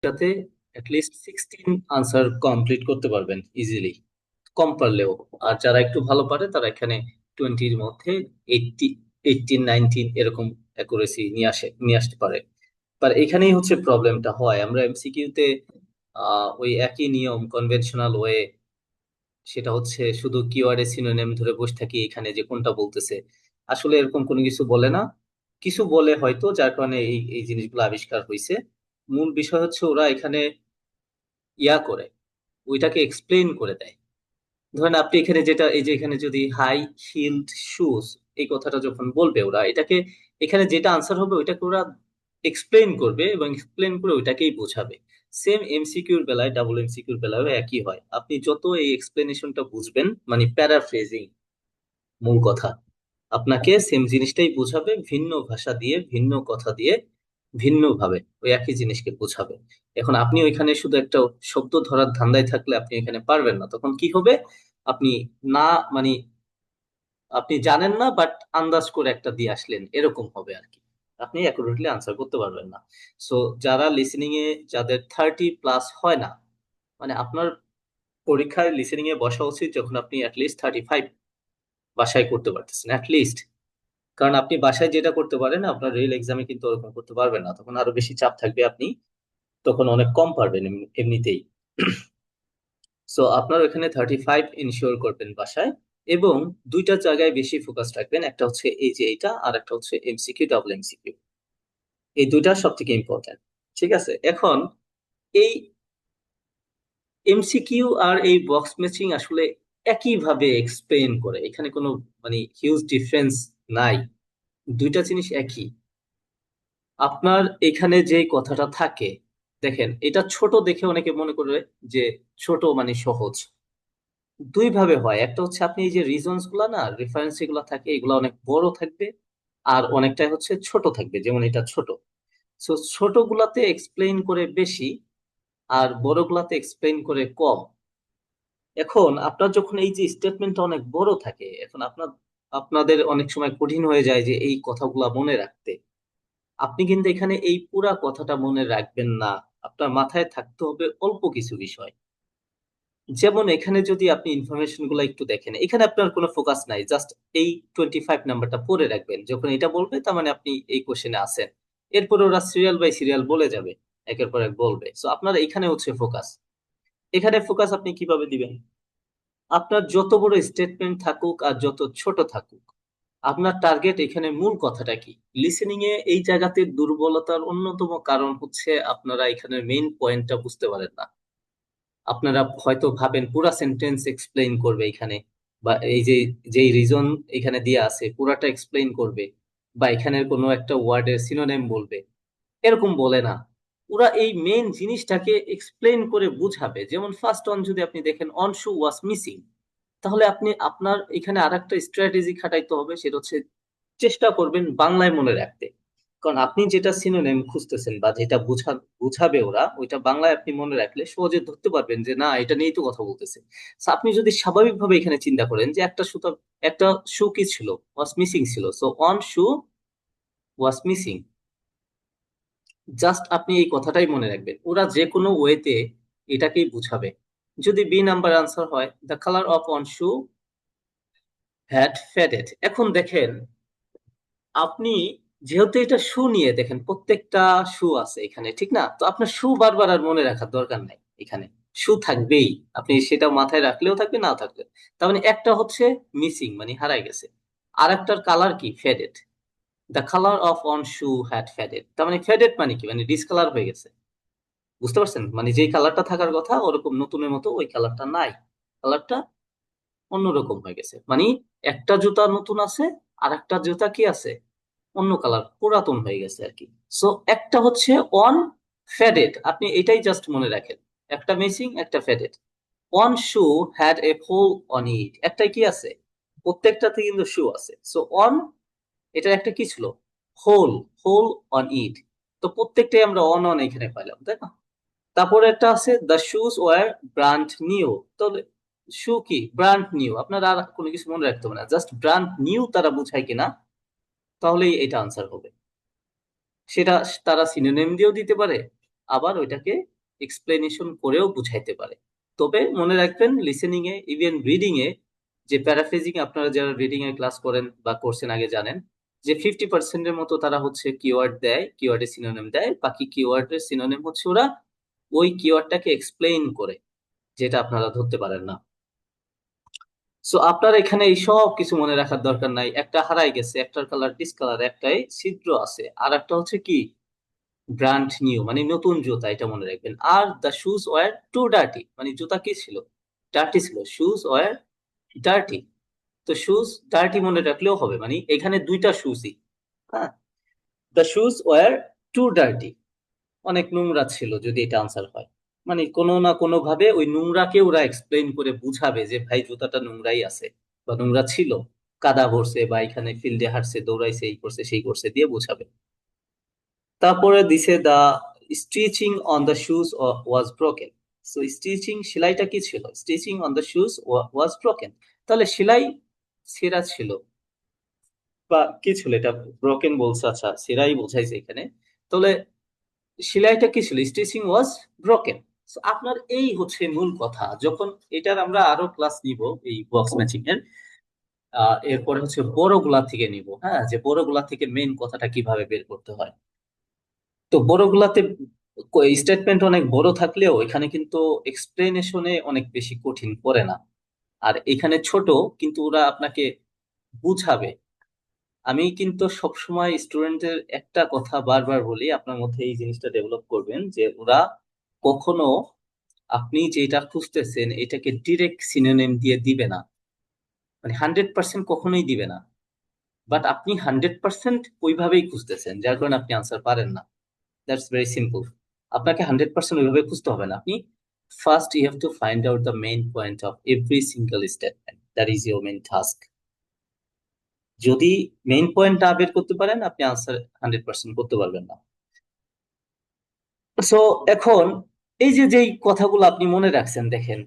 এটাতে list 16 answer complete করতে পারবেন ইজিলি, কম পারলেও। আর যারা একটু ভালো পারে তারা এখানে 20-র মধ্যে 80, 18, 19 এরকম অ্যাকুরেসি নিয়ে আসতে পারে। আর এখানেই হচ্ছে প্রবলেমটা হয়, আমরা এমসিকিউতে ওই একই নিয়ম কনভেনশনাল ওয়ে, সেটা হচ্ছে শুধু কিওয়ার্ডের সিনোনিম ধরে বসে থাকি এখানে যে কোনটা বলতেছে। আসলে এরকম কোনো কিছু বলে না, কিছু বলে হয়তো, যার কারণে এই এই জিনিসগুলো আবিষ্কার হয়েছে। মূল বিষয় হচ্ছে ওরা এখানে করে, ওইটাকে এক্সপ্লেন করে দেয়। ধরেন আপনি এখানে যেটা, এই যে এখানে যদি হাই হিলড শুজ, এই কথাটা যখন বলবে ওরা এটাকে, এখানে যেটা আনসার হবে ওইটাকে ওরা এক্সপ্লেন করবে এবং এক্সপ্লেন করে ওইটাকেই বোঝাবে। সেম এমসিকিউর বেলায়, ডাবল এমসিকিউর বেলায় একই হয়। আপনি যত এই এক্সপ্লেনেশনটা বুঝবেন, মানে প্যারাফ্রেজিং মূল কথা, আপনাকে সেম জিনিসটাই বোঝাবে ভিন্ন ভাষা দিয়ে, ভিন্ন কথা দিয়ে, ভিন্ন ভাবে ওই একই জিনিসকে বোঝাবে। এখন আপনি ওইখানে শুধু একটা শব্দ ধরার ধান্দায় থাকলে আপনি এখানে পারবেন না, তখন কি হবে? আপনি না, মানে আপনি জানেন না বাট আন্দাজ করে একটা দিয়ে আসলেন, এরকম হবে আর কি। আপনি অ্যাকুরেটলি আনসার করতে পারবেন না। সো যারা লিসেনিং এ, যাদের 30+ হয় না, মানে আপনার পরীক্ষায় লিসেনিং এ বসা উচিত যখন আপনি অ্যাটলিস্ট 35 বাসায় করতে পারতেছেন অ্যাটলিস্ট। কারণ আপনি বাসায় যেটা করতে পারেন আপনার রিয়েল এক্সামে কিন্তু ওরকম করতে পারবেন না, তখন আরো বেশি চাপ থাকবে, আপনি তখন অনেক কম পারবেন এমনিতেই। সো আপনার এখানে 35 ইনশিওর করবেন বাসায়, এবং দুইটা জায়গায় বেশি ফোকাস রাখবেন, একটা হচ্ছে এই যে এইটা, আর একটা হচ্ছে এমসিকিউ, ডাবল এমসিকিউ। এই দুইটা সব থেকে ইম্পর্টেন্ট। ঠিক আছে, এখন এই এমসিকিউ আর এই বক্স ম্যাচিং আসলে একইভাবে এক্সপ্লেন করে, এখানে কোনো মানে হিউজ ডিফারেন্স নাই, দুইটা জিনিস একই। আপনার এখানে যে কথাটা থাকে, দেখেন এটা ছোট দেখে অনেকে মনে করে যে ছোট মানে সহজ। দুই ভাবে হয়, একটা হচ্ছে আপনি এই যে রিজনস গুলা না, রেফারেন্স এগুলা থাকে, এগুলা অনেক বড় থাকবে, আর অনেকটাই হচ্ছে ছোট থাকবে, যেমন এটা ছোট। সো ছোট গুলাতে এক্সপ্লেইন করে বেশি, আর বড় গুলাতে এক্সপ্লেইন করে কম। এখন আপনার যখন এই যে স্টেটমেন্টটা অনেক বড় থাকে, এখন আপনাদের অনেক সময় কঠিন হয়ে যায় যে এই কথাগুলা মনে রাখতে। আপনি কিন্তু এখানে এই পুরা কথাটা মনে রাখবেন না, আপনার মাথায় থাকতে হবে অল্প কিছু বিষয়। যেমন এখানে যদি আপনি ইনফরমেশন গুলো একটু দেখেন, এখানে আপনার কোনো ফোকাস নাই, জাস্ট এই 25 নাম্বারটা পড়ে রাখবেন, যখন এটা বলবে তার মানে আপনি এই কোশ্চেনে আছেন। এরপরে ওরা সিরিয়াল বাই সিরিয়াল বলে যাবে, একের পর এক বলবে। সো আপনার এখানে হচ্ছে ফোকাস। এখানে ফোকাস আপনি কিভাবে দিবেন? আপনার যত বড় স্টেটমেন্ট থাকুক আর যত ছোট থাকুক, আপনার টার্গেট এখানে মূল কথাটা কি। লিসেনিং এ এই জায়গাতে দুর্বলতার অন্যতম কারণ হচ্ছে আপনারা এখানে মেইন পয়েন্টটা বুঝতে পারেন না। আপনারা হয়তো ভাবেন পুরা সেন্টেন্স এক্সপ্লেইন করবে এখানে, বা এই যে যেই রিজন এখানে দিয়ে আছে পুরাটা এক্সপ্লেইন করবে, বা এখানের কোনো একটা ওয়ার্ডের সিনোনিম বলবে, এরকম বলে না। ওরা এই মেইন জিনিসটাকে এক্সপ্লেইন করে বুঝাবে। যেমন ফার্স্ট অন যদি আপনি দেখেন, অন শু ওয়াজ মিসিং, তাহলে আপনি আপনার এখানে আর একটা স্ট্র্যাটেজি খাটাইতে হবে, সেটা হচ্ছে চেষ্টা করবেন বাংলায় মনে রাখতে। কারণ আপনি যেটা সিনোনিম খুঁজতেছেন বা যেটা বুঝাবে ওরা, ওইটা বাংলায় আপনি মনে রাখলে সহজে ধরতে পারবেন যে না, এটা নিয়েই তো কথা বলতেছে। So, আপনি যদি স্বাভাবিকভাবে এখানে চিন্তা করেন যে একটা শু কি ছিল, ওয়াজ মিসিং ছিল, so on shoe was missing, just আপনি এই কথাটাই মনে রাখবেন, ওরা যে কোনো ওয়েতে এটাকেই বুঝাবে। যদি বি নাম্বার আনসার হয়, the colour of on shoe had faded. এখন দেখেন আপনি, যেহেতু এটা শু নিয়ে, দেখেন প্রত্যেকটা শু আছে এখানে, ঠিক না? তো আপনার শু বারবার আর মনে রাখার দরকার নাই, এখানে শু থাকবেই, আপনি সেটা মাথায় রাখলেও থাকবে, না থাকলে। তার মানে একটা হচ্ছে মিসিং মানে হারাই গেছে, আর একটার কালার কি, faded. The colour of on shoe had faded, তার মানে ফেডেড মানে কি, মানে ডিসকালার হয়ে গেছে। বুঝতে পারছেন? মানে যেই কালারটা থাকার কথা ওরকম নতুনের মতো ওই কালারটা নাই, কালারটা অন্যরকম হয়ে গেছে। মানে একটা জুতা নতুন আছে, আর একটা জুতা কি আছে, অন্য কালার, পুরাতন হয়ে গেছে আর কি। সো একটা হচ্ছে অন ফেডেড, আপনি এটাই জাস্ট মনে রাখেন, একটা মিসিং একটা faded. One shoe had a hole on it, একটাই কি আছে, প্রত্যেকটাতে কিন্তু শু আছে। সো অন, এটার একটা কি ছিল, হোল, হোল অন ইট। তো প্রত্যেকটাই আমরা অন অন এখানে পাইলাম, তাই না? তারপরে একটা আছে the shoes war brand new. তাহলে শু কি ব্র্যান্ড নিউ, আপনারা আর কোনো কিছু মনে রাখতে হবে না, জাস্ট ব্র্যান্ড নিউ তারা বুঝায় কিনা, তাহলেই এটা আনসার হবে। সেটা তারা সিনোনিম দিয়েও দিতে পারে, আবার ওইটাকে এক্সপ্লেনেশন করেও বুঝাইতে পারে। তবে মনে রাখবেন, listening A even reading a, যে প্যারাফ্রেজিং আপনারা যারা রিডিং এর ক্লাস করেন বা করছেন আগে জানেন, যে 50%-এর মতো তারা হচ্ছে কিওয়ার্ড দেয়, কিওয়ার্ডের সিনোনিম দেয়, বাকি কিওয়ার্ডের সিনোনিম হচ্ছে ওরা ওই কিওয়ার্ডটাকে এক্সপ্লেইন করে, যেটা আপনারা ধরতে পারেন না। সো আপনার এখানে এই সব কিছু মনে রাখার দরকার নাই। একটা হারাই গেছে, একটার কালার ডিসকালার, একটাই ছিদ্র আছে, আর একটা হচ্ছে কি ব্র্যান্ড নিউ মানে নতুন জুতা, এটা মনে রাখবেন। আর the shoes were too dirty, মানে জুতা কি ছিল, ডার্টি ছিল, শুজ ওয়ার ডার্টি। তো শুজ ডার্টি মনে রাখলেও হবে, মানে এখানে দুইটা শুজই। হ্যাঁ, the shoes were too dirty, অনেক নোংরা ছিল, যদি এটা আনসার হয়। মানে কোনো না কোনো ভাবে ওই নোংরাকে ওরা এক্সপ্লেইন করে বুঝাবে যে ভাই জুতাটা নোংরাই আছে বা নোংরা ছিল, কাদা ভরছে বা এখানে ফিল্ডে হাঁটছে, দৌড়াইছে, এই করছে সেই করছে দিয়ে বুঝাবে। তারপরে দিছে the stitching on the shoes was broken. So stitching, সেলাইটা কি ছিল, stitching on the shoes was broken, তাহলে সেলাই ছেঁড়া ছিল বা কি ছিল, এটা ব্রোকেন বলছে, আচ্ছা সেলাই বোঝাইছে এখানে। তাহলে সেলাইটা কি ছিল, স্টিচিং ওয়াজ ব্রোকেন। আপনার এই হচ্ছে মূল কথা। যখন এটার আমরা আরো ক্লাস নিব এই বক্স ম্যাচিং এর, এরপরে হচ্ছে বড়গুলা থেকে নিব, হ্যাঁ, যে বড়গুলা থেকে মেইন কথাটা কিভাবে বের করতে হয়। তো বড়গুলাতে স্টেটমেন্ট অনেক বড় থাকলেও এখানে কিন্তু এক্সপ্লেনেশনে অনেক বেশি কঠিন পড়ে না। আর এখানে ছোট, কিন্তু ওরা আপনাকে বুঝাবে। আমি কিন্তু সবসময় স্টুডেন্টের একটা কথা বারবার বলি, আপনার মধ্যে এই জিনিসটা ডেভেলপ করবেন, যে ওরা কখনো আপনি যেটা খুঁজতেছেন এটাকে ডিরেক্ট সিনোনিম দিয়ে দিবে না, মানে 100% কখনোই দিবে না। বাট আপনি 100% ওইভাবেই খুঁজতেছেন, যার কারণে আপনি আনসার পারেন না। That's very simple. আপনাকে 100% ওইভাবে খুঁজতে হবে না। আপনি first you have to find out the main point of every single statement, that is your main task. যদি মেইন পয়েন্ট না বের করতে পারেন, আপনি আনসার 100% করতে পারবেন না। সো এখন এই যে যেই কথাগুলো আপনি মনে রাখছেন, দেখেন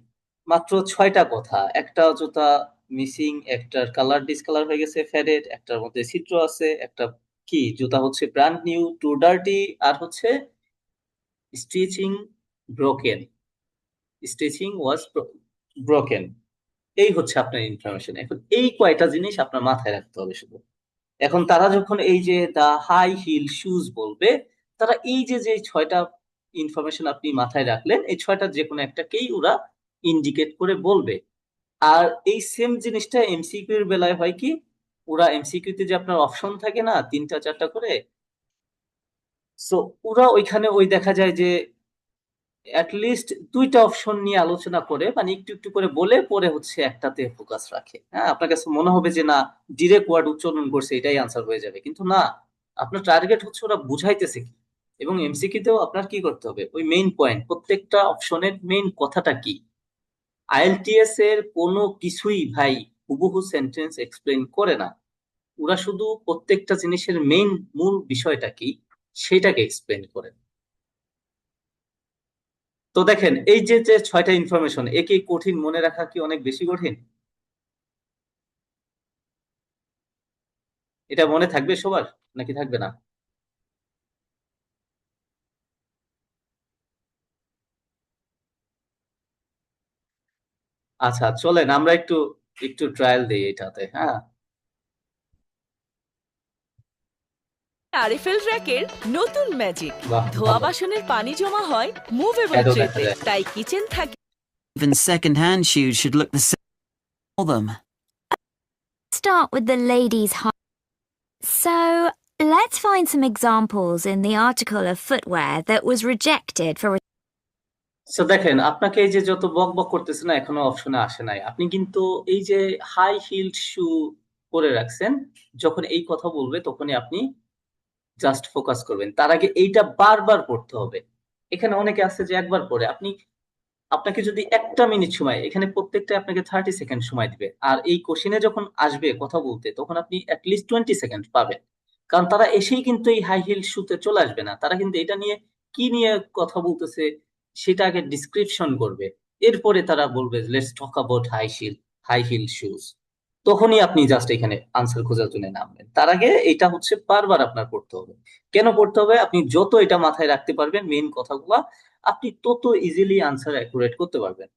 মাত্র 6টা কথা। একটা জুতা মিসিং, একটার কালার ডিসকালার হয়ে গেছে, ফেডেড, একটার মধ্যে ছিদ্র আছে, একটা কি জুতা হচ্ছে ব্র্যান্ড নিউ, টু ডার্টি, আর হচ্ছে stitching broken, stitching was broken. এই হচ্ছে আপনার ইনফরমেশন। এখন এই কয়টা জিনিস আপনার মাথায় রাখতে হবে শুধু। এখন তারা যখন এই যে দা হাই হিল শুজ বলবে, তারা এই যে যে 6টা ইনফরমেশন আপনি মাথায় রাখলেন, এই 6টার যে কোনো একটাকেই ওরা ইন্ডিকেট করে বলবে। আর এই সেম জিনিসটা এমসিকিউ এর বেলায় হয় কি, ওরা এমসিকিউ তে যে আপনার অপশন থাকে না 3টা 4টা করে, সো ওরা ওইখানে ওই দেখা যায় যে লিস্ট 2টা অপশন নিয়ে আলোচনা করে, মানে একটু একটু করে বলে পরে হচ্ছে একটাতে ফোকাস রাখে। হ্যাঁ, আপনার কাছে মনে হবে যে না, ডিরেক্ট ওয়ার্ড উচ্চারণ করছে এটাই আনসার হয়ে যাবে, কিন্তু না। আপনার টার্গেট হচ্ছে ওরা বুঝাইতেছে কি। এবং এমসিকিউ তেও আপনার কি করতে হবে, ওই মেইন পয়েন্ট, প্রত্যেকটা অপশনের মেইন কথাটা কি। আইএলটিএস এর কোনো কিছুই ভাই হুবহু সেন্টেন্স এক্সপ্লেন করে না। ওরা শুধু প্রত্যেকটা জিনিসের মেইন মূল বিষয়টা কি সেটাকে এক্সপ্লেন করে। তো দেখেন এই যে যে 6টা ইনফরমেশন, একে কঠিন মনে রাখা কি অনেক বেশি কঠিন? এটা মনে থাকবে সবার নাকি থাকবে না? আচ্ছা চলেন আমরা একটু একটু ট্রায়াল দিই এটাতে, হ্যাঁ। আরএফএল র্যাকের নতুন ম্যাজিক, বাহ, ধোয়া ভালো। বাসনের পানি জমা হয় মুভেবল অ্যাডও দেখা ট্রেতে, যায়। তাই কিচেন থাকে। Even second-hand shoes should look the same. All them. Start with the ladies' high. So, let's find some examples in the article of footwear that was rejected for. তো দেখেন আপনাকে এই যে যত বক বক করতেছে না, এখনো অপশনে আসে নাই, আপনি কিন্তু এই যে হাই হিলড শু পরে রাখছেন, যখন এই কথা বলবে তখনই আপনি জাস্ট ফোকাস করবেন। তার আগে এইটা বারবার পড়তে হবে। এখানে অনেকে আছে যে একবার পড়ে, আপনি আপনাকে যদি 1টা মিনিট সময়, এখানে প্রত্যেকটা আপনাকে 30 সেকেন্ড সময় দিবে, আর এই কোশ্চেনে যখন আসবে কথা বলতে তখন আপনি অ্যাটলিস্ট 20 সেকেন্ড পাবেন। কারণ তারা এসেই কিন্তু এই হাই হিল শুতে চলে আসবে না, তারা কিন্তু এটা নিয়ে কি নিয়ে কথা বলতেছে সেটা আগে ডিসক্রিপশন করবে, এরপরে তারা বলবে let's talk about high heel shoes. তখনই আপনি জাস্ট এখানে আনসার খোঁজার জন্য নামবেন। তার আগে এটা হচ্ছে বারবার আপনার পড়তে হবে। কেন পড়তে হবে? আপনি যত এটা মাথায় রাখতে পারবেন মেইন কথাগুলো, আপনি তত ইজিলি আনসার অ্যাকুরেট করতে পারবেন।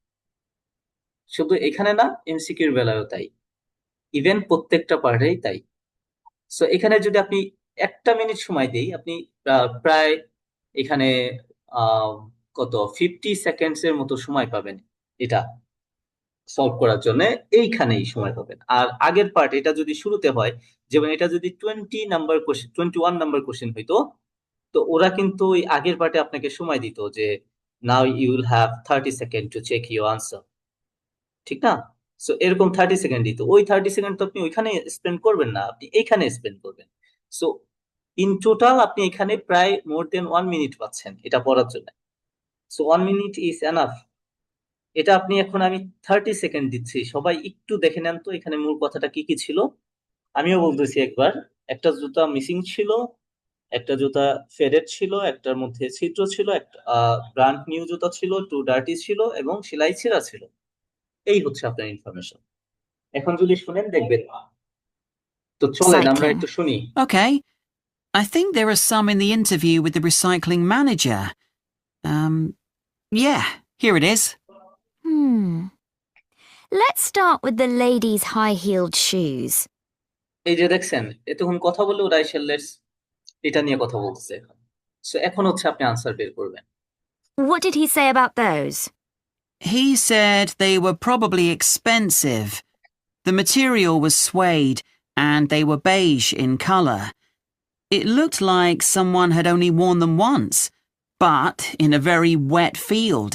শুধু এখানে না, এমসিকিউর বেলায়ও তাই, ইভেন প্রত্যেকটা পার্টেই তাই। সো এখানে যদি আপনি 1 মিনিট সময় দেই, আপনি প্রায় এখানে আহ কত 50 সেকেন্ডস এর মতো সময় পাবেন এটা সলভ করার জন্য। এইখানেই সময় পাবেন। আর আগের পার্ট এটা যদি শুরুতে হয়, যেমন এটা যদি 21 নাম্বার কোশ্চেন হইতো, তো ওরা কিন্তু ওই আগের পার্টে আপনাকে সময় দিত যে now you will have 30 second to check your answer, ঠিক না? সো এরকম 30 সেকেন্ড দিত, ওই 30 সেকেন্ড তো আপনি ওইখানে স্পেন্ড করবেন না, আপনি এইখানে স্পেন্ড করবেন। সো ইন টোটাল আপনি এখানে প্রায় মোর দেন 1 মিনিট পাচ্ছেন এটা পড়ার জন্য। So 1 minute is enough. এটা আপনি এখন আমি 30 সেকেন্ড দিচ্ছি, সবাই একটু দেখে নেন তো এখানে মূল কথাটা কি কি ছিল। আমিও বলতেছি একবার। একটা জুতা মিসিং ছিল, একটা জুতা ফেডেড ছিল, একটার মধ্যে ছিদ্র ছিল, একটা ব্র্যান্ড নিউ জুতা ছিল, টু ডার্টি ছিল, এবং সেলাই ছেঁড়া ছিল। এই হচ্ছে আপনার ইনফরমেশন। এখন যদি শুনেন দেখবেন। তো চলেন আমরা Recycling. একটু শুনি। Okay. I think there are some in the interview with the recycling manager. Yeah, here it is. Let's start with the lady's high-heeled shoes. এই যে দেখছেন, এতক্ষণ কথা বলে ওরা এসে এটা নিয়ে কথা বলছে। সো এখন হচ্ছে আপনি আনসার বের করবেন। What did he say about those? He said they were probably expensive. The material was suede and they were beige in colour. It looked like someone had only worn them once, but in a very wet field,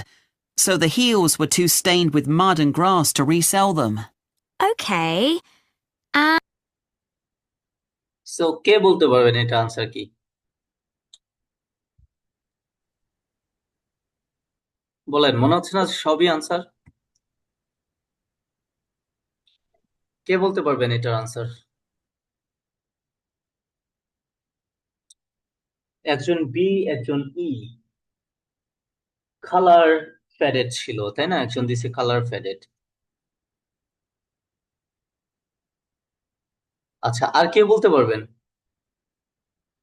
so the heels were too stained with mud and grass to resell them. Okay. So কে বলতে পারবেন এটা answer কি? বলেন, মনে হচ্ছে না সবই আনসার? কে বলতে পারবেন এটার আনসার? একজন বি, একজন ই। কালার ফেডেড ছিল, তাই না? একজন দিছে কালার ফেডেড। আচ্ছা, আর কে বলতে পারবেন?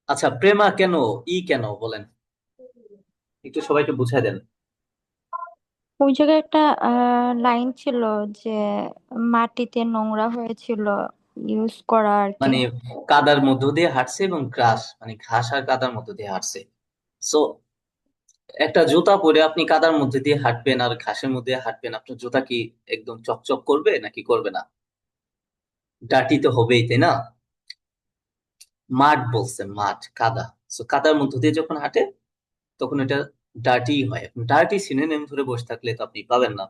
আচ্ছা, প্রেমা কেন, ই কেন বলেন, একটু সবাইকে বুঝাই দেন। ওই জায়গায় একটা লাইন ছিল যে মাটিতে নোংরা হয়েছিল ইউজ করা আর কি। মানে কাদার মধ্য দিয়ে হাঁটছে এবং গ্রাস মানে ঘাস আর কাদার মধ্য দিয়ে হাঁটছে। সো একটা জুতা পরে আপনি কাদার মধ্যে দিয়ে হাঁটবেন আর ঘাসের মধ্যে দিয়ে হাঁটবেন, আপনার জুতা কি একদম চকচক করবে নাকি করবে না? ডার্টি তো হবেই, তাই না? মাঠ বলছে, মাঠ, কাদা। সো কাদার মধ্য দিয়ে যখন হাঁটে তখন এটা ডার্টি হয়। ডার্টি সিনোনিম ধরে বসে থাকলে তো আপনি পাবেন না।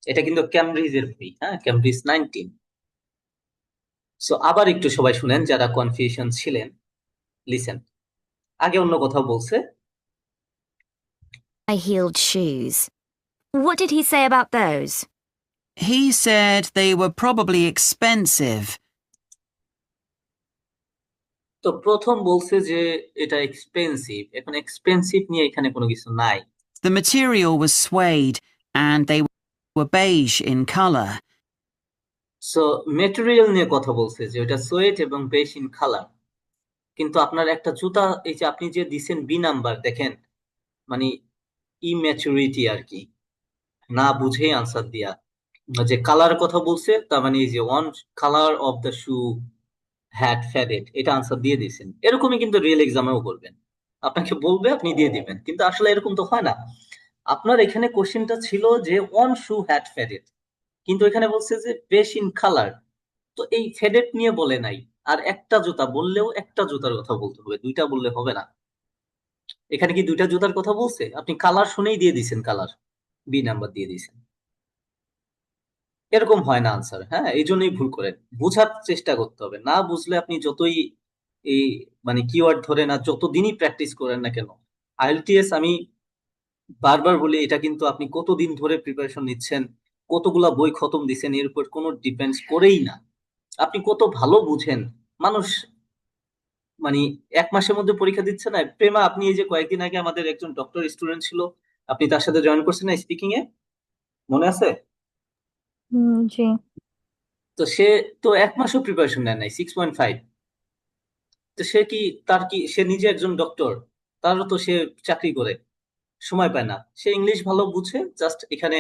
এটা কিন্তু ক্যামব্রিজের বই, হ্যাঁ, ক্যামব্রিজ 19। সো আবার একটু সবাই শুনেন যারা কনফিউশন ছিলেন, লিসেন। আগে অন্য কথা বলছে। High-heeled shoes. What did he say about those? He said they were probably expensive. তো প্রথম বলছে যে এটা এক্সপেন্সিভ, এখন এক্সপেন্সিভ নিয়ে এখানে কোনো কিছু নাই। The material was suede and they were beige in colour. So material নিয়ে কথা বলছে যে ওটা সোয়েট এবং বেশ ইন কালার। কিন্তু আপনার একটা জুতা, এই যে আপনি যে দিছেন বি নাম্বার, দেখেন মানে ইম্যাচুরিটি আর কি, না বুঝেই আনসার দিয়া। যে কালার কথা বলছে, তার মানে এই যে one colour of the shoe had faded, এটা আনসার দিয়ে দিয়েছেন। এরকমই কিন্তু রিয়েল এক্সামেও করবেন, আপনাকে বলবে আপনি দিয়ে দিবেন, কিন্তু আসলে এরকম তো হয় না। আপনার এখানে কোশ্চেনটা ছিল যে ওয়ান শু হ্যাড ফেডেড, কিন্তু এখানে বলছে যে বেশ ইন কালার। তো এই ফেডেড নিয়ে বলে নাই। আর একটা জুতা বললেও একটা জুতার কথা বলতে হবে, দুইটা বললে হবে না। এখানে কি দুইটা জুতার কথা বলছে? আপনি কালার শুনেই দিয়ে দিছেন, কালার বি নাম্বার দিয়ে দিছেন। এরকম হয় না আনসার, হ্যাঁ, এই জন্যই ভুল করেন। বোঝার চেষ্টা করতে হবে, না বুঝলে আপনি যতই এই মানে কিওয়ার্ড ধরেন আর যতদিনই প্র্যাকটিস করেন না কেন। আইএলটিএস আমি বারবার বলি, এটা কিন্তু আপনি কতদিন ধরে প্রিপারেশন নিচ্ছেন, কতগুলা বই খতম দিচ্ছেন, এর উপর কোনো ডিপেন্ডস করেই না। আপনি কত ভালো বুঝেন। মানুষ মানে 1 মাসের মধ্যে পরীক্ষা দিচ্ছে না। প্রেমা, আপনি এই যে কয়েকদিন আগে আমাদের একজন ডক্টর স্টুডেন্ট ছিল, আপনি তার সাথে জয়েন করছেন না স্পিকিং এ, মনে আছে? জি। তো সে তো এক মাসও প্রিপারেশন নেয় নাই, 6.5। তো সে কি, তার কি, সে নিজে একজন ডক্টর, তারও তো সে চাকরি করে, সময় পায় না। সে ইংলিশ ভালো বুঝে, জাস্ট এখানে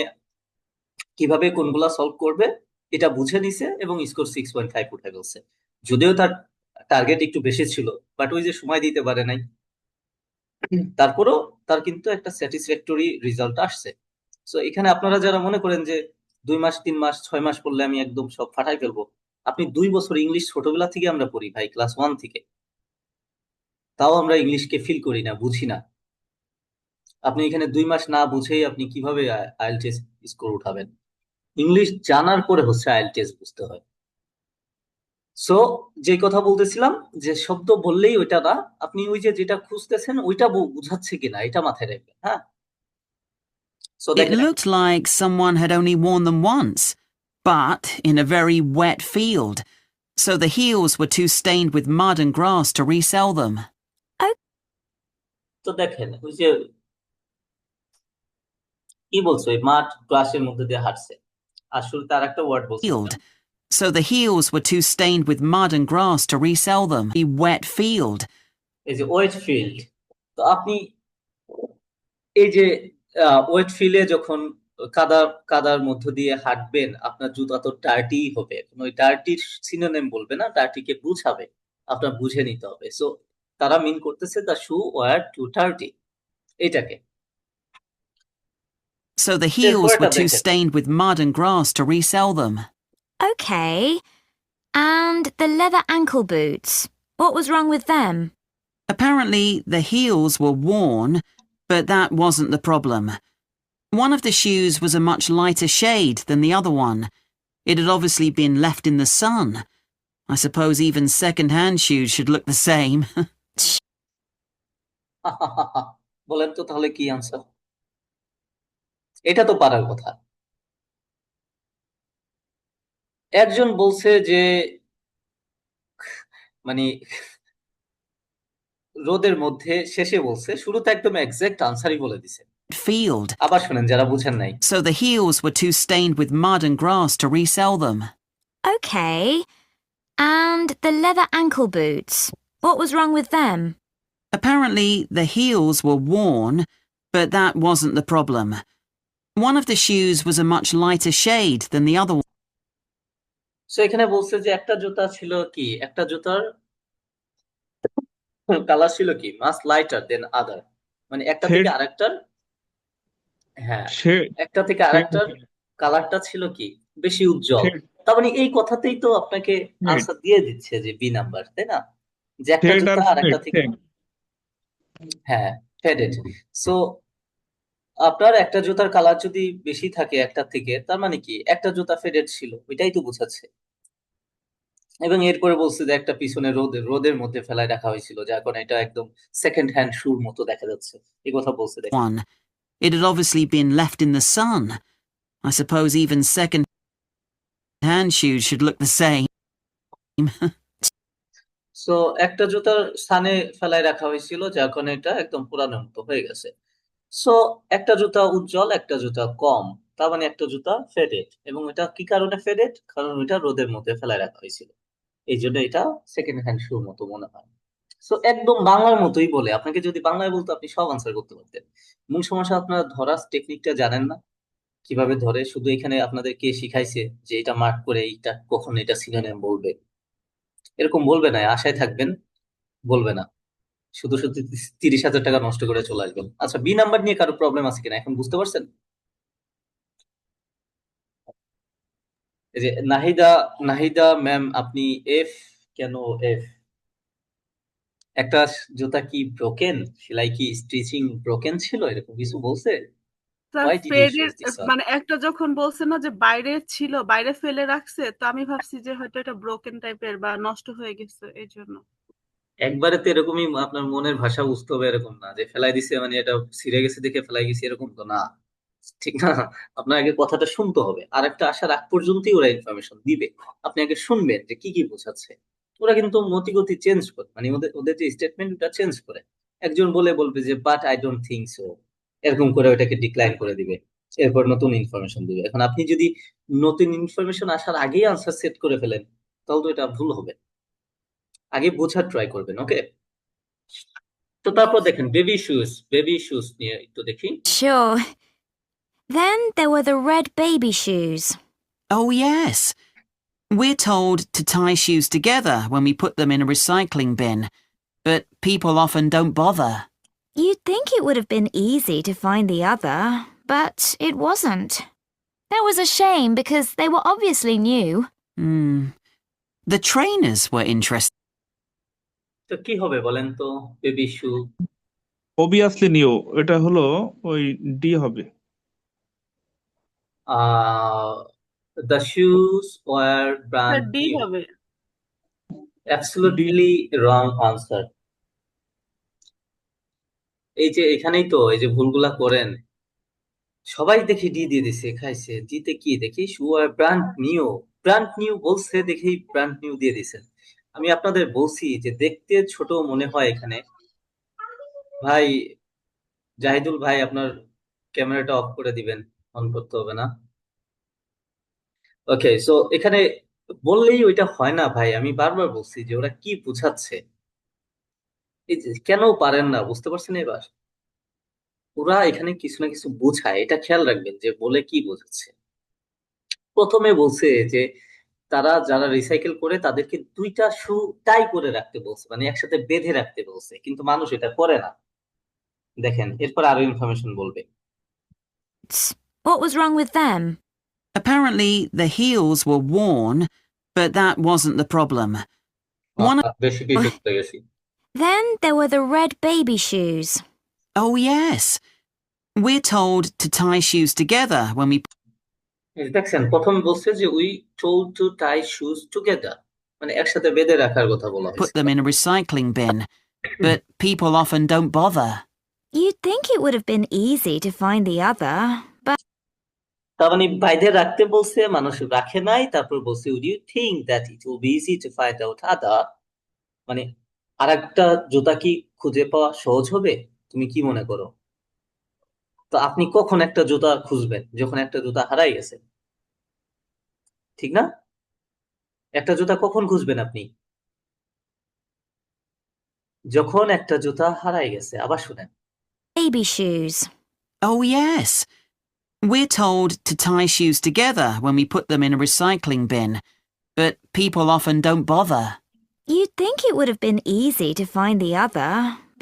কিভাবে কোনগুলা সলভ করবে এটা বুঝে নিছে এবং স্কোর 6.5 উঠে ফেলছে। যদিও তার টার্গেট একটু বেশি ছিল, বাট ওই যে সময় দিতে পারে নাই, তারপরেও তার কিন্তু একটা স্যাটিসফ্যাক্টরি রেজাল্ট আসছে। সো এখানে আপনারা যারা মনে করেন যে 2 মাস 3 মাস 6 মাস পড়লে আমি একদম সব ফাটাই ফেলবো, আপনি 2 বছর ইংলিশ ছোটবেলা থেকে আমরা পড়ি ভাই, ক্লাস 1 থেকে, তাও আমরা ইংলিশকে ফিল করি না, বুঝি না। আপনি এখানে 2 মাস না বুঝেই আপনি কিভাবে আইএলটিএস স্কোর উঠাবেন? ইংলিশ জানার পরে হচ্ছে আইএলটিএস বুঝতে হয়। সো যে কথা বলতেছিলাম, যে শব্দ বললেই ওইটা না, আপনি ওই যে যেটা খুঁজতেছেন ওইটা বুঝাচ্ছে কিনা এটা মাথায় রাখবেন, হ্যাঁ। সো It দেখেন, looked like someone had only worn them once, but in a very wet field, so the heels were too stained with mud and grass to resell them. তো দেখেন ওই যে কি বলছো, এই মাঠ ক্লাসের মধ্যে দিয়ে হাঁটছে, আসলে তার একটা ওয়ার্ড Field, বলছিলাম, so the heels were too stained with mud and grass to resell them. A wet field. এই যে ওয়েট ফিল্ড। তো আপনি এই যে ওয়েট ফিল্ডে যখন কাদা কাদার মধ্য দিয়ে হাঁটবেন, আপনার জুতা তো ডার্টি হবে, এখন ওই ডার্টির সিনোনিম বলবে না, ডার্টিকে বুঝাবে, আপনার বুঝে নিতে হবে। সো তারা মিন করতেছে the shoe were too dirty, এটাকে। So the heels এরপরটা were too দেখেন, stained with mud and grass to resell them. Okay. And the leather ankle boots. What was wrong with them? Apparently, the heels were worn, but that wasn't the problem. One of the shoes was a much lighter shade than the other one. It had obviously been left in the sun. I suppose even second-hand shoes should look the same. বলেন তো তাহলে কি answer? এটা তো পারার কথা। একজন বলছে যে মানে রোদের মধ্যে, শেষে বলছে, শুরুতে একদম এক্সাক্ট আনসারই বলে দিছে। Field. আবার শুনেন যারা বুঝেন নাই। So the heels were too stained with mud and grass to resell them. Okay. And the leather ankle boots. What was wrong with them? Apparently, the heels were worn, but that wasn't the problem. One of the shoes was a much lighter shade than the other one. So এখানে বলছে যে একটা জুতা ছিল কি, একটা জুতার colour ছিল কি মাস লাইটার দেন আদার, মানে একটা থেকে শেড আরেকটার, হ্যাঁ, শেড একটা থেকে শেড আরেকটার কালারটা ছিল কি বেশি উজ্জ্বল। শেড তার মানে এই কথাতেই তো আপনাকে শেড আনসার দিয়ে দিচ্ছে যে বি নাম্বার, তাই না? যে একটা শেড আর জুতা আর ফেড একটা থেকে, সেম। হ্যাঁ, ফেডেড। সো আপনার একটা জুতার কালার যদি বেশি থাকে একটা থেকে, তার মানে কি একটা জুতা ফেডেড ছিল, ওইটাই তো বোঝাচ্ছে। এবং এরপরে বলছে যে একটা পিছনে রোদের মধ্যে ফেলায় রাখা হয়েছিল, যার কারণে এটা একদম সেকেন্ড হ্যান্ড শুর মতো দেখা যাচ্ছে, এই কথা বলছে। দেখেন, It had obviously been left in the sun. I suppose even second-hand shoes should look the same. So একটা জুতার স্থানে ফেলায় রাখা হয়েছিল, যার কারণে এটা একদম পুরানো মতো হয়ে গেছে। সো একটা জুতা উজ্জ্বল, একটা জুতা কম, তার মানে একটা জুতা ফেডেড। এবং এটা কি কারণে ফেডেড? কারণ ওইটা রোদের মধ্যে ফেলায় রাখা হয়েছিল, এই জন্য এটা সেকেন্ড হ্যান্ড শুর মতো মনে হয়। সো একদম বাংলার মতোই বলে, আপনাকে যদি বাংলায় বলতো আপনি সব আনসার করতে পারতেন। মূল সমস্যা আপনারা ধরার টেকনিকটা জানেন না, কিভাবে ধরে। শুধু এখানে আপনাদের কে শিখাইছে যে এটা মার্ক করে এইটা কখন এটা সিনোনিম বলবে, এরকম বলবে না, আশায় থাকবেন, বলবে না, শুধু শুধু 30,000 টাকা নষ্ট করে চলে আসবেন। আচ্ছা, বি নাম্বার নিয়ে কারো প্রবলেম আছে কিনা এখন বুঝতে পারছেন? এই যে নাহিদা, নাহিদা ম্যাম, আপনি এফ কেন? এফ একটা জুতা কি ব্রোকেন, সেলাই কি স্টিচিং ব্রোকেন ছিল, এরকম কিছু বলছে? স্যার হোয়াই ডিড ইউ ফেডের চুজ দিস ওয়ান? মানে একটা যখন বলছে না যে বাইরে ছিল, বাইরে ফেলে রাখছে, তো আমি ভাবছি যে হয়তো এটা ব্রোকেন টাইপের বা নষ্ট হয়ে গেছে এই জন্য। একবারে তো এরকমই আপনার মনের ভাষা বুঝতে হবে, এরকম না যে ফেলাই দিছে মানে এটা ছিঁড়ে গেছে দেখে ফেলাই গেছে, এরকম তো না, ঠিক না? আপনার আগে কথাটা শুনতে হবে, আর একটা আসার আগ পর্যন্তই ওরা ইনফরমেশন দিবে, আপনি আগে শুনবেন যে কি কি বোঝাচ্ছে। ওরা কিন্তু মতিগতি চেঞ্জ করে, মানে ওদের ওদের যে স্টেটমেন্ট ওটা চেঞ্জ করে। একজন বলবে যে but I don't think so, এরকম করে ওটাকে ডিক্লাইন করে দিবে। এরপর নতুন ইনফরমেশন দিবে। এখন আপনি যদি নতুন ইনফরমেশন আসার আগেই আনসার সেট করে ফেলেন, তাহলে তো এটা ভুল হবে। আগে বোঝার ট্রাই করবেন, ওকে? তো তারপর দেখেন বেবি শুজ নিয়ে একটু দেখি। Sure. Then there were the red baby shoes. Oh, yes. We're told to tie shoes together when we put them in a recycling bin, but people often don't bother. You'd think it would have been easy to find the other, but it wasn't. That was a shame because they were obviously new. Hmm. The trainers were interesting. তো কি হবে বলেন তো? Baby শু, obviously নিও, এটা হলো ওই D হবে। The shoes war sir brand D new. হবে। ডি। Absolutely wrong answer. এই যে এখানেই তো এই যে ভুলগুলা করেন, সবাই দেখি ডি দিয়ে দিছে, খাইছে। ডিতে কি দেখি শু আর ব্র্যান্ড নিউ বলছে দেখেই ব্র্যান্ড নিউ দিয়ে দিছেন। আমি আপনাদের বলছি যে দেখতে ছোট মনে হয় এখানে। ভাই জাহিদুল ভাই, আপনার ক্যামেরাটা অফ করে দিবেন, অন করতে হবে না। ওকে, সো এখানে বললেই ওইটা হয় না ভাই। আমি বারবার বলছি যে ওরা কি বুঝাচ্ছে, এই যে কেন পারেন না বুঝতে পারছেন এবার? ওরা এখানে কিছু না কিছু বোঝায়, এটা খেয়াল রাখবেন যে বলে কি বোঝাচ্ছে। প্রথমে বলছে যে তারা যারা রিসাইকেল করে তাদেরকে দুইটা শু টাই করে রাখতে বলছে, মানে একসাথে বেঁধে রাখতে বলছে, কিন্তু মানুষ এটা করে না। দেখেন এরপর আরো ইনফরমেশন বলবে। What was wrong with them? Apparently, the heels were worn, but that wasn't the problem. One of, বেশি কিছু চলে গেছি। Then there were the red baby shoes. oh, yes. We're told to tie shoes together when we এই দেখছেন প্রথম বলছে যে we told to tie shoes together, মানে একসাথে বেঁধে রাখার কথা বলা put হয়েছে। them in a recycling bin, but people often don't bother. You'd think it would have been easy to find the other, but তার মানে বাইরে রাখতে বলছে, মানুষ রাখে নাই। তারপর বলছে would you think that it will be easy to find out other, মানে আরেকটা জুতা কি খুঁজে পাওয়া সহজ হবে? তুমি কি মনে করো? তো আপনি কখন একটা জুতা খুঁজবেন? যখন একটা জুতা হারাই গেছে, ঠিক না? একটা জুতা কখন খুঁজবেন আপনি? যখন একটা জুতা হারাই গেছে। আবার শুনেন, baby shoes. Oh, yes. We're told to tie shoes together when we put them in a recycling bin, but people often don't bother. You'd think it would have been easy to find the other,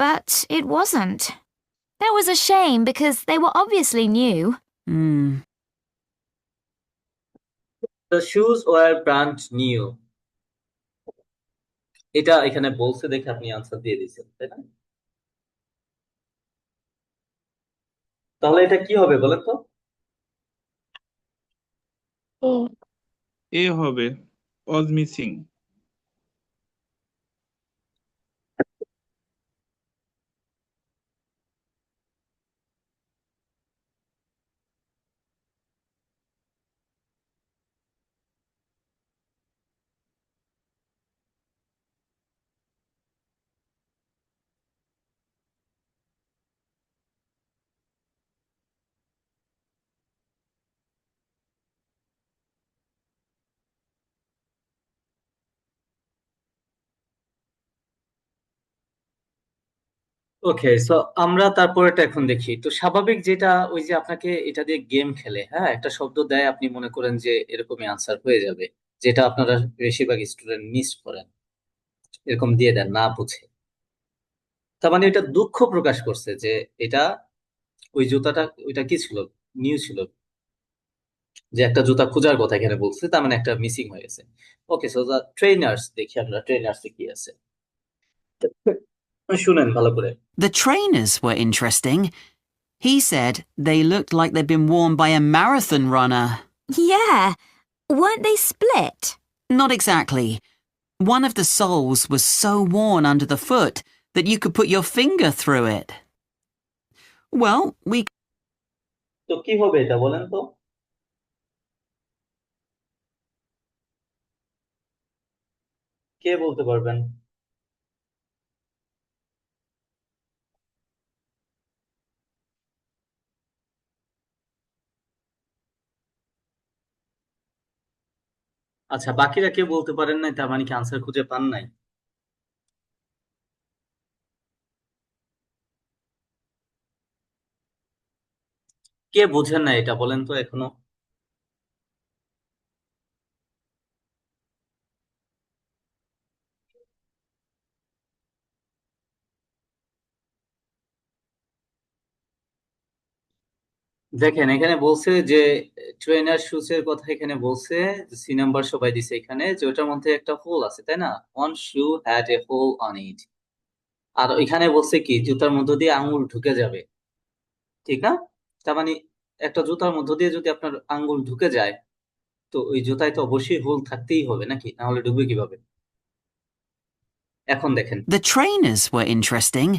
but it wasn't. That was a shame because they were obviously new. Hmm. The shoes war brand new, এটা এখানে বলছে দেখে আপনি answer দিয়ে দিচ্ছেন, তাই না? তাহলে এটা কি হবে বলেন তো? এ এ হবে, ওয়াজ মিসিং। ওকে, সো আমরা তারপরেটা এখন দেখি। তো স্বাভাবিক যেটা, ওই যে আপনাকে এটা দিয়ে গেম খেলে, হ্যাঁ, একটা শব্দ দেয়, আপনি মনে করেন যে এরকমই আনসার হয়ে যাবে, যেটা আপনারা বেশিরভাগ স্টুডেন্ট মিস করেন, এরকম দিয়ে দেন না বুঝে। তার মানে এটা দুঃখ প্রকাশ করছে যে এটা ওই জুতাটা, ওইটা কি ছিল, নিউ ছিল, যে একটা জুতা খোঁজার কথা এখানে বলছে, তার মানে একটা মিসিং হয়ে গেছে। ওকে, সো দ্য ট্রেনার্স দেখি আমরা ট্রেনার্সে কি আছে। শুনেন ভালো করে। The trainers were interesting. He said they looked like they'd been worn by a marathon runner. Yeah, weren't they split? Not exactly. One of the soles was so worn under the foot that you could put your finger through it. Well, we তো কি হবে এটা বলেন তো? কে বলতে পারবেন? আচ্ছা, বাকিরা কেউ বলতে পারেন নাই, তার মানে কি আনসার খুঁজে পান নাই? কে বোঝেন না এটা বলেন তো এখনো? দেখেন, এখানে বলছে যে ট্রেনার শুজ এর কথা এখানে বলছে, সি নাম্বার সবাই দিছে এখানে, যে ওটার মধ্যে একটা হোল আছে, তাই না? One shoe had a hole on it. আর এখানে বলছে কি জুতার মধ্য দিয়ে আঙ্গুল ঢুকে যাবে, ঠিক না? তার মানে একটা জুতার মধ্য দিয়ে যদি আপনার আঙ্গুল ঢুকে যায়, তো ওই জুতায় তো অবশ্যই হোল থাকতেই হবে, নাকি? না হলে ঢুকবে কিভাবে? এখন দেখেন, The trainers were interesting.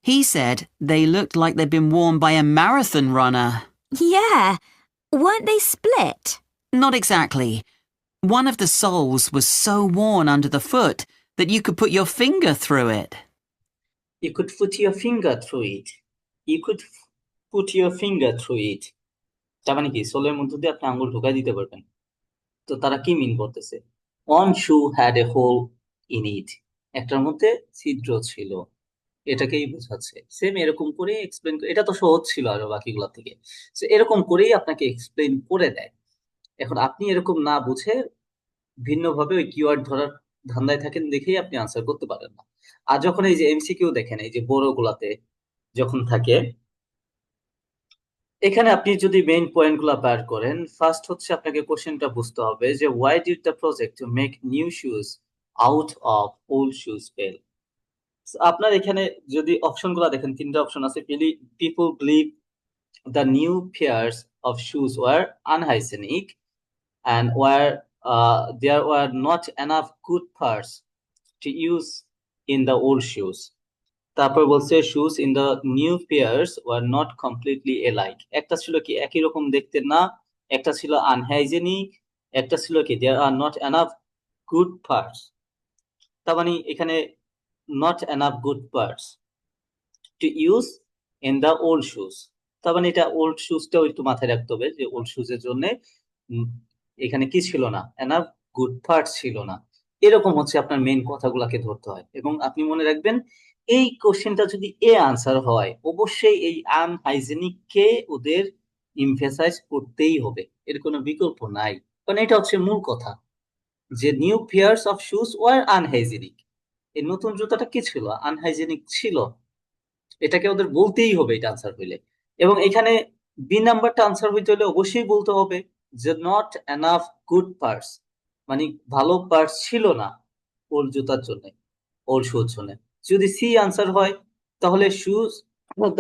He said they looked like they'd been worn by a marathon runner. Yeah. Weren't they split? Not exactly. One of the soles was so worn under the foot that you could put your finger through it. you could put your finger through it. You could put your finger through it. তার মানে কি সোলের মধ্য দিয়ে আপনি আঙ্গুল ঢুকাই দিতে পারবেন। তো তারা কি মিন করতেছে? One shoe had a hole in it, একটার মধ্যে ছিদ্র ছিল, এটাকেই বোঝাচ্ছে। সেম এরকম করে এক্সপ্লেন, এটা তো সহজ ছিল আরো বাকিগুলো থেকে। So, এরকম করেই আপনাকে এক্সপ্লেন করে দেয়। এখন আপনি এরকম না বুঝে ভিন্নভাবে ওই কিওয়ার্ড ধরার ধান্দায় থাকেন, দেখেই আপনি আনসার করতে পারেন না। আর যখন এই যে এমসিকিউ দেখেন, এই যে বড় গুলাতে যখন থাকে, এখানে আপনি যদি মেইন পয়েন্ট গুলা বার করেন, ফার্স্ট হচ্ছে আপনাকে কোশ্চেনটা বুঝতে হবে যে why did the project to make new shoes out of old shoes fail. আপনার এখানে যদি অপশন গুলা দেখেন, তিনটা অপশন আছে। People believe the new pairs of shoes were unhygienic and where there were not enough good parts to use in the old shoes. তারপর বলছে shoes in the new pairs were not completely alike. একটা ছিল কি একই রকম দেখতে না, একটা ছিল আনহাইজেনিক, একটা ছিল কি there are not enough good parts. তার মানে এখানে not enough good parts to use in the old shoes. তার মানে এটা ওল্ড শুজটাও একটু মাথায় রাখতে হবে যে ওল্ড শুজের জন্য এখানে কি ছিল না, এনাফ গুড পার্টস ছিল না। এরকম হচ্ছে আপনার মেইন কথাগুলোকে ধরতে হয়। এবং আপনি মনে রাখবেন, এই কোশ্চেনটা যদি এ আনসার হয়, অবশ্যই এই আনহাইজেনিক কে ওদের ইমফেসাইজ করতেই হবে, এর কোনো বিকল্প নাই। কারণ এটা হচ্ছে মূল কথা, যে new pairs of shoes were unhygienic. এই নতুন জুতাটা কি ছিল? আনহাইজেনিক ছিল। এটাকে ওদের বলতেই হবে এটা আনসার হইলে। এবং এখানে বি নাম্বারটা আনসার হইতে হলে অবশ্যই বলতে হবে যে নট এনাফ গুড পার্টস, মানে ভালো পার্টস ছিল না ওর জুতার জন্য, ওর শুজ জন্য। যদি সি আনসার হয়, তাহলে shoes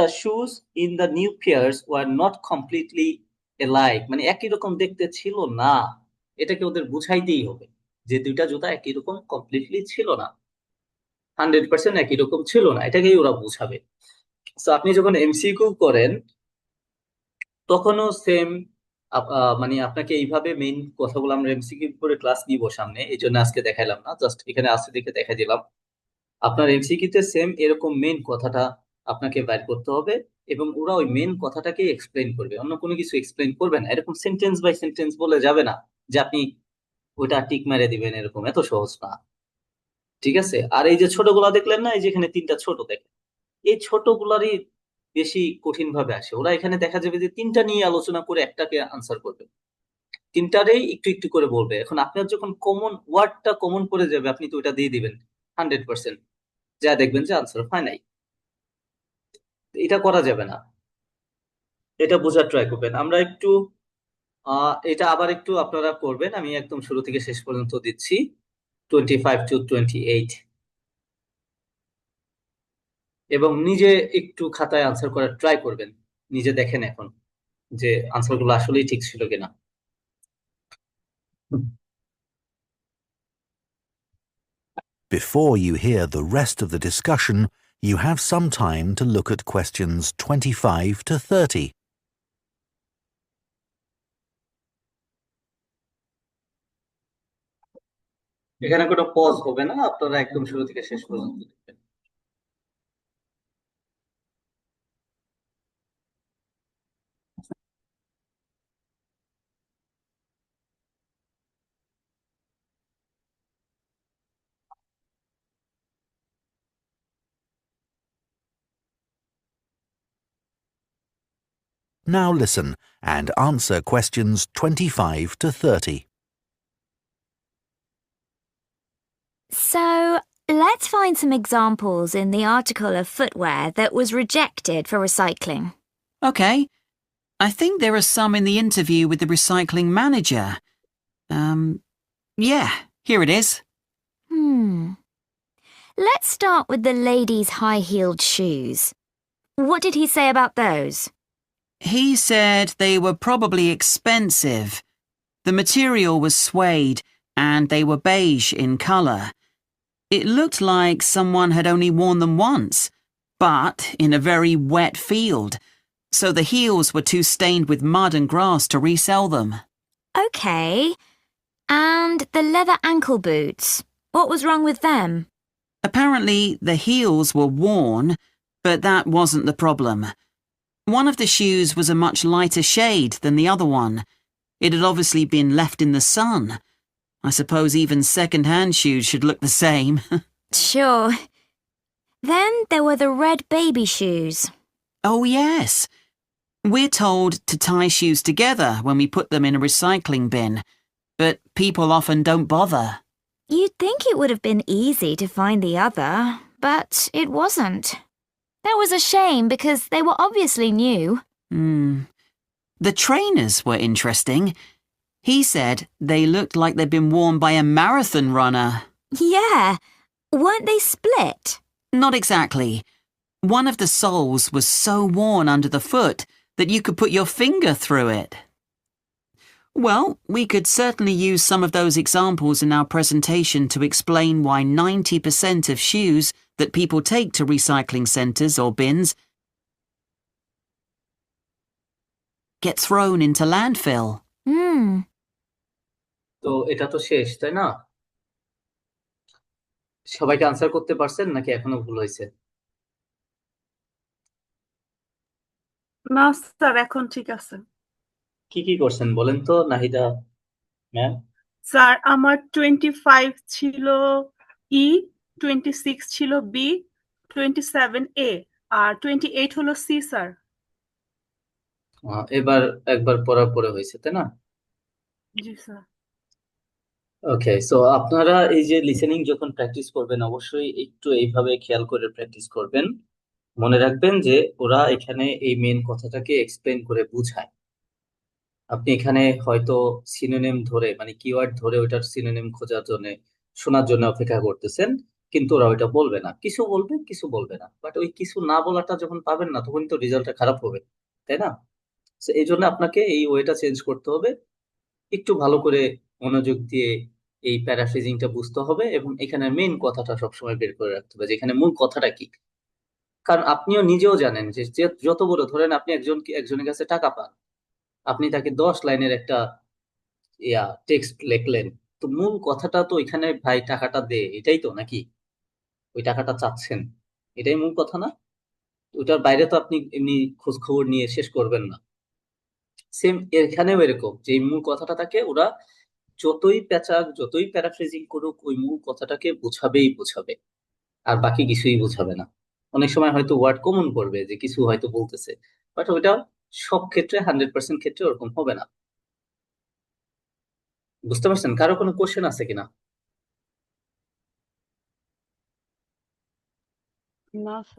the shoes in the new pairs were not completely alike, মানে একই রকম দেখতে ছিল না। এটাকে ওদের বুঝাইতেই হবে যে দুইটা জুতা একই রকম কমপ্লিটলি ছিল না, 100% একই রকম ছিল না, এটাকেই ওরা বুঝাবে। তো আপনি যখন এমসিকিউ করেন, তখনও সেম, মানে আপনাকে এইভাবে মেইন কথাগুলো, আমরা এমসিকিউ করে ক্লাস নিব সামনে, এই জন্য আজকে দেখাইলাম না, জাস্ট এখানে আসতে দেখে দেখা দিলাম। আপনার এমসিকিউ তে সেম এরকম মেইন কথাটা আপনাকে বাইর করতে হবে, এবং ওরা ওই মেইন কথাটাকে এক্সপ্লেইন করবে, অন্য কোনো কিছু এক্সপ্লেইন করবে না। এরকম সেন্টেন্স বাই সেন্টেন্স বলে যাবে না যে আপনি ওইটা টিক মেরে দিবেন, এরকম এত সহজ না। ঠিক আছে? আর এই যে ছোটগুলা দেখলেন না, এই যে এখানে তিনটা ছোট দেখেন, এই ছোটগুলারই বেশি কঠিন ভাবে আসে। ওরা এখানে দেখা যাবে যে তিনটা নিয়ে আলোচনা করে একটাকে আনসার করবে, তিনটারেই একটু একটু করে বলবে। এখন আপনার যখন কমন ওয়ার্ডটা কমন পড়ে যাবে, আপনি তো ওটা দিয়ে দিবেন 100%, যা দেখবেন যে আনসার হয় নাই। এটা করা যাবে না, এটা বোঝার ট্রাই করবেন। আমরা একটু এটা আবার একটু আপনারা করবেন, আমি একদম শুরু থেকে শেষ পর্যন্ত দিচ্ছি, 25 to 28, এবং নিজে একটু খাতায় আনসার করার ট্রাই করবেন। নিজে দেখেন এখন যে আনসারগুলো আসলেই ঠিক ছিল কিনা। Before you hear the rest of the discussion, you have some time to look at questions 25 to 30. এখানে কোনো পজ হবে না, আপনারা একদম শুরু থেকে শেষ পর্যন্ত দেখবেন। Now listen and answer questions 25 to 30. So, let's find some examples in the article of footwear that was rejected for recycling. Okay. I think there are some in the interview with the recycling manager. Yeah, here it is. Let's start with the ladies' high-heeled shoes. What did he say about those? He said they were probably expensive. The material was suede and they were beige in colour. It looked like someone had only worn them once, but in a very wet field, so the heels were too stained with mud and grass to resell them. Okay. And the leather ankle boots. What was wrong with them? Apparently, the heels were worn, but that wasn't the problem. One of the shoes was a much lighter shade than the other one. It had obviously been left in the sun. I suppose even second-hand shoes should look the same. Sure. Then there were the red baby shoes. Oh, yes. We're told to tie shoes together when we put them in a recycling bin, but people often don't bother. You'd think it would have been easy to find the other, but it wasn't. That was a shame because they were obviously new. The trainers were interesting. He said they looked like they'd been worn by a marathon runner. Yeah. Weren't they split? Not exactly. One of the soles was so worn under the foot that you could put your finger through it. Well, we could certainly use some of those examples in our presentation to explain why 90% of shoes that people take to recycling centres or bins get thrown into landfill. তো এটা তো শেষ, তাই না? সবাইকে answer করতে পারছেন নাকি এখনো ভুল হয়েছে? না স্যার, এখন ঠিক আছে। কি কি করছেন বলেন তো নাহিদা ম্যাম? স্যার আমার 25 ছিল ই, 26 ছিল বি, 27 এ আর 28 হলো সি স্যার। এবার একবার পড়ার পরে হয়েছে, তাই না? জি স্যার। ওকে, সো আপনারা এই যে লিসেনিং যখন প্র্যাকটিস করবেন অবশ্যই একটু এইভাবে খেয়াল করে প্র্যাকটিস করবেন। মনে রাখবেন যে ওরা এখানে এই মেন কথাটাকে এক্সপ্লেন করে বুঝায়। আপনি এখানে হয়তো সিনোনিম ধরে মানে কিওয়ার্ড ধরে ওইটার সিনোনিম খোঁজার জন্য শোনার জন্য অপেক্ষা করতেছেন, কিন্তু ওরা ওইটা বলবে না। কিছু বলবে, কিছু বলবে না, বাট ওই কিছু না বলাটা যখন পাবেন না তখন তো রেজাল্টটা খারাপ হবে, তাই না? তো এই জন্য আপনাকে এই ওয়েটা চেঞ্জ করতে হবে। একটু ভালো করে মনোযোগ দিয়ে এই প্যারাফ্রেজিংটা বুঝতে হবে এবং এখানে মেইন কথাটা সবসময় বের করে রাখতে হবে যে এখানে মূল কথাটা কি। কারণ আপনিও নিজেও জানেন যে যত বড় ধরেন আপনি একজনের কাছে টাকা পান, আপনি তাকে 10 লাইনের একটা টেক্সট লিখলেন, তো মূল কথাটা তো এখানে ভাই টাকাটা দে, এটাই তো নাকি? ওই টাকাটা চাচ্ছেন, এটাই মূল কথা না? ওইটার বাইরে তো আপনি এমনি খোঁজ খবর নিয়ে শেষ করবেন না। সেম এখানেও এরকম যে এই মূল কথাটা থাকে ওরা যতই পেঁচাক যতই প্যারাফ্রেজিং করুক ওই মূল কথাটাকে বোঝাবেই বোঝাবে, আর বাকি কিছুই বোঝাবে না। অনেক সময় হয়তো ওয়ার্ড কমন করবে যে কিছু হয়তো বলতেছে, বাট ওইটা সব ক্ষেত্রে 100% ক্ষেত্রে ওরকম হবে না। বুঝতে পারছেন? কারো কোনো কোশ্চেন আছে কিনা? না স্যার।